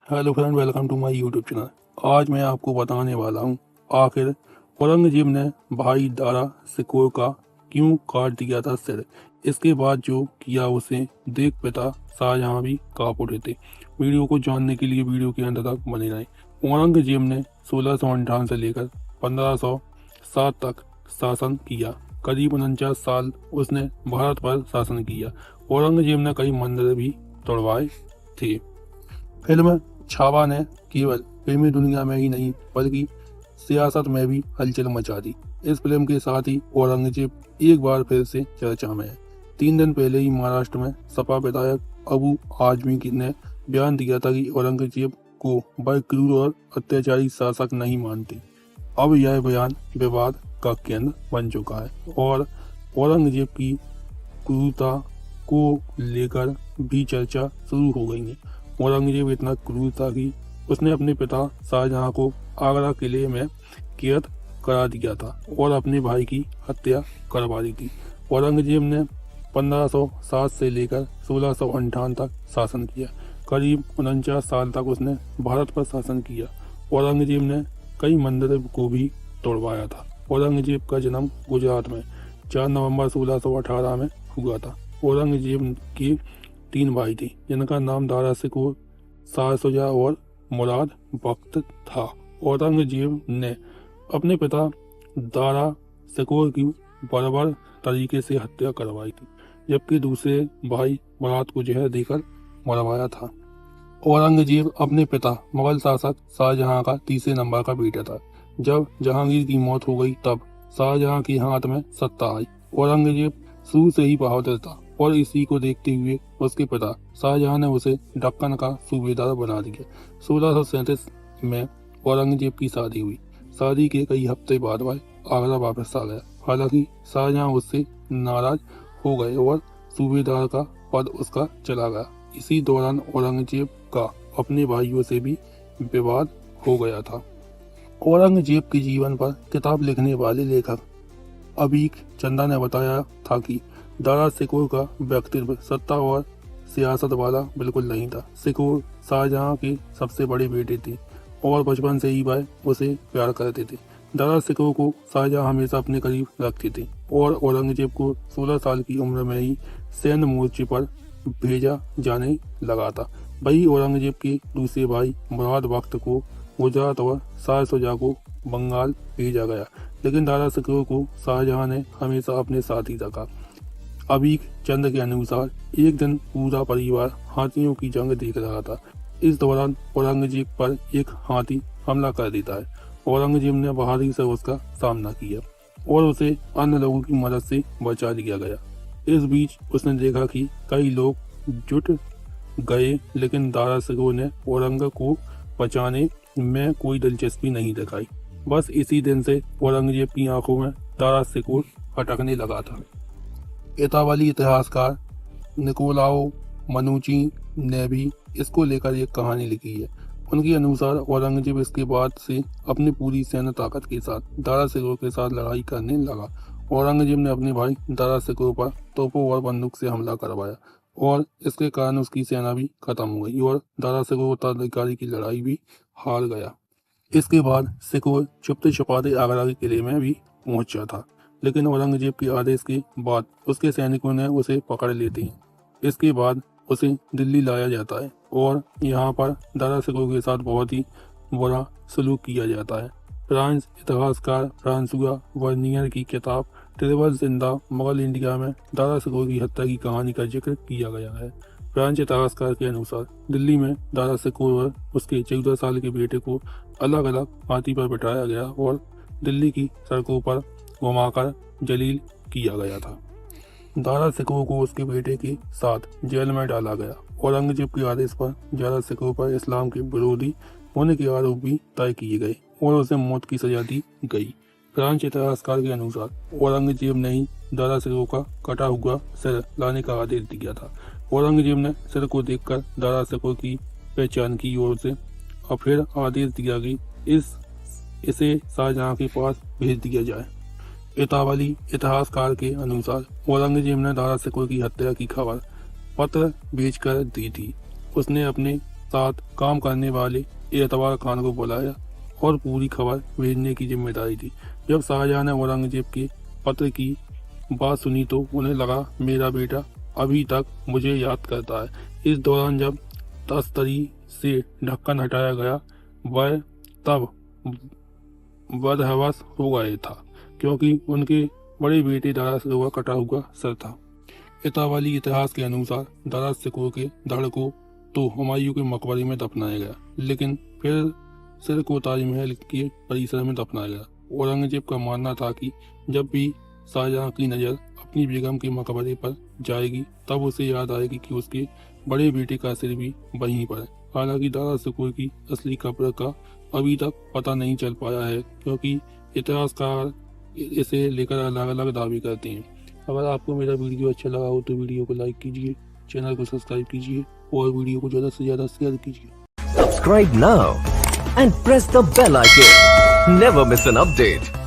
Hello friend, welcome to my YouTube channel. आज मैं आपको बताने वाला हूँ आखिर औरंगजेब ने भाई दारा शिकोह का क्यों काट दिया था सिर। इसके बाद जो किया उसे देख पिता शाहजहां भी कांप उठे थे। वीडियो को जानने के लिए वीडियो के अंत तक बने रहें। औरंगजेब ने 1658 से लेकर 1507 तक शासन किया। करीब 49 साल उसने भारत पर शासन किया। औरंगजेब ने कई मंदिर भी तोड़वाए थे। फिल्म छावा ने केवल फिल्मी दुनिया में ही नहीं बल्कि सियासत में भी हलचल मचा दी। इस फिल्म के साथ ही औरंगजेब एक बार फिर से चर्चा में है। 3 दिन पहले ही महाराष्ट्र में सपा विधायक अबू आजमी ने बयान दिया था कि औरंगजेब को वह क्रूर और अत्याचारी शासक नहीं मानते। अब यह बयान विवाद का केंद्र बन चुका है और औरंगजेब की क्रूरता को लेकर भी चर्चा शुरू हो गई है। औरंगजेब इतना क्रूर था कि उसने अपने पिता शाहजहां को आगरा किले में कैद करा दिया था और अपने भाई की हत्या करवा दी थी। औरंगजेब ने 1507 से लेकर 1658 तक शासन किया। करीब 49 साल तक उसने भारत पर शासन किया। औरंगजेब ने कई मंदिरों को भी तोड़वाया था। औरंगजेब का जन्म गुजरात में 4 नवंबर 1618 में हुआ था। औरंगजेब के 3 भाई थे जिनका नाम दारा शिकोह, शाह शुजा और मुराद बख्त था। औरंगजेब ने अपने पिता दारा शिकोह की बर्बर तरीके से हत्या करवाई थी, जबकि दूसरे भाई मुराद को जहर देकर मरवाया था। औरंगजेब अपने पिता मुगल शासक शाहजहां का तीसरे नंबर का बेटा था। जब जहांगीर की मौत हो गई तब शाहजहां के हाथ में सत्ता आई। औरंगजेब शुरू से ही बहादुर था और इसी को देखते हुए उसके पिता शाहजहां ने उसे दक्कन का सूबेदार बना दिया। 1637 में औरंगजेब की शादी हुई। शादी के कई हफ्ते बाद वह आगरा वापस आ गया। हालांकि शाहजहां उससे नाराज हो गए और सूबेदार का पद उसका चला गया। इसी दौरान औरंगजेब का अपने भाइयों से भी विवाद हो गया था। औरंगजेब के जीवन पर किताब लिखने वाले लेखक अबीक चंदा ने बताया था कि दारा शिकोह का व्यक्तित्व सत्ता और सियासत वाला बिल्कुल नहीं था। शिकोह शाहजहां के सबसे बड़े बेटे थे और बचपन से ही वह उसे प्यार करते थे। दारा शिकोह को शाहजहां हमेशा अपने करीब रखते थे और औरंगजेब को 16 साल की उम्र में ही सैन्य मोर्चे पर भेजा जाने लगा था। वही औरंगजेब के दूसरे भाई मुराद बख्त को गुजरात और शाह शुजा को बंगाल भेजा गया, लेकिन दारा शिकोह को शाहजहां ने हमेशा अपने साथ ही रखा। अबीक चंद के अनुसार एक दिन पूरा परिवार हाथियों की जंग देख रहा था। इस दौरान औरंगजेब पर एक हाथी हमला कर देता है। औरंगजेब ने बहादुरी से उसका सामना किया और उसे अन्य लोगों की मदद से बचा लिया गया। इस बीच उसने देखा कि कई लोग जुट गए, लेकिन दारा शिकोह ने औरंग को बचाने में कोई दिलचस्पी नहीं दिखाई। बस इसी दिन से औरंगजेब की आंखों में दारा शिकोह खटकने लगा था। इतावाली इतिहासकार निकोलाओ मनुची ने भी इसको लेकर एक कहानी लिखी है। उनके अनुसार औरंगजेब इसके बाद से अपनी पूरी सैन्य ताकत के साथ दारा शिकोह के साथ लड़ाई करने लगा। औरंगजेब ने अपने भाई दारा शिकोह पर तोपों और बंदूक से हमला करवाया और इसके कारण उसकी सेना भी खत्म हो गई और दारा शिकोह उत्तराधिकारी की लड़ाई भी हार गया। इसके बाद शिकोह छुपते छुपाते आगरा के किले में भी पहुंचा था, लेकिन औरंगजेब के आदेश के बाद उसके सैनिकों ने उसे पकड़ लेते हैं। इसके बाद उसे दिल्ली लाया जाता है और यहाँ पर दारा शिकोह के साथ बहुत ही बुरा सलूक किया जाता है। फ्रांस इतिहासकार फ्रांसुआ वर्नियर की किताब travels in the Mughal India में दारा शिकोह की हत्या की कहानी का जिक्र किया गया है। फ्रांस इतिहासकार के अनुसार दिल्ली में दारा शिकोह और उसके 14 साल के बेटे को अलग अलग हाथी पर बिठाया गया और दिल्ली की सड़कों पर घुमाकर जलील किया गया था। दारा शिकोह को उसके बेटे के साथ जेल में डाला गया। औरंगजेब के आदेश पर दारा शिकोह पर इस्लाम के विरोधी होने के आरोप भी तय किए गए और उसे मौत की सजा दी गई। फ्रांस इतिहासकार के अनुसार औरंगजेब ने ही दारा शिकोह का कटा हुआ सिर लाने का आदेश दिया था। औरंगजेब ने सिर को देखकर दारा शिकोह की पहचान की और उसे और फिर आदेश दिया कि इसे शाहजहां के पास भेज दिया जाए। इतावाली इतिहासकार के अनुसार औरंगजेब ने दारा शिकोह की हत्या की खबर पत्र भेजकर दी थी। उसने अपने साथ काम करने वाले एतबार खान को बुलाया और पूरी खबर भेजने की जिम्मेदारी दी। जब शाहजहां ने औरंगजेब के पत्र की बात सुनी तो उन्हें लगा मेरा बेटा अभी तक मुझे याद करता है। इस दौरान जब तस्तरी से ढक्कन हटाया गया वह तब बदहवस हो गए था, क्योंकि उनके बड़े बेटे दारा सिकोर का कटा हुआ सर था। इतावाली इतिहास के अनुसार दारा सिकोर के धड़ को तो हुमायूं के मकबरे में दफनाया गया, लेकिन फिर सिर को ताजमहल के परिसर में दफनाया गया। औरंगजेब का मानना था कि जब भी शाहजहां की नज़र अपनी बेगम के मकबरे पर जाएगी तब उसे याद आएगी कि उसके बड़े बेटे का सिर भी वहीं पर है। हालांकि दारा सिकोर की असली कब्र का अभी तक पता नहीं चल पाया है, क्योंकि इतिहासकार इसे लेकर अलग अलग दावे करते हैं। अगर आपको मेरा वीडियो अच्छा लगा हो तो वीडियो को लाइक कीजिए, चैनल को सब्सक्राइब कीजिए और वीडियो को ज़्यादा से ज़्यादा शेयर कीजिए। Subscribe now and press the bell icon. Never miss an update.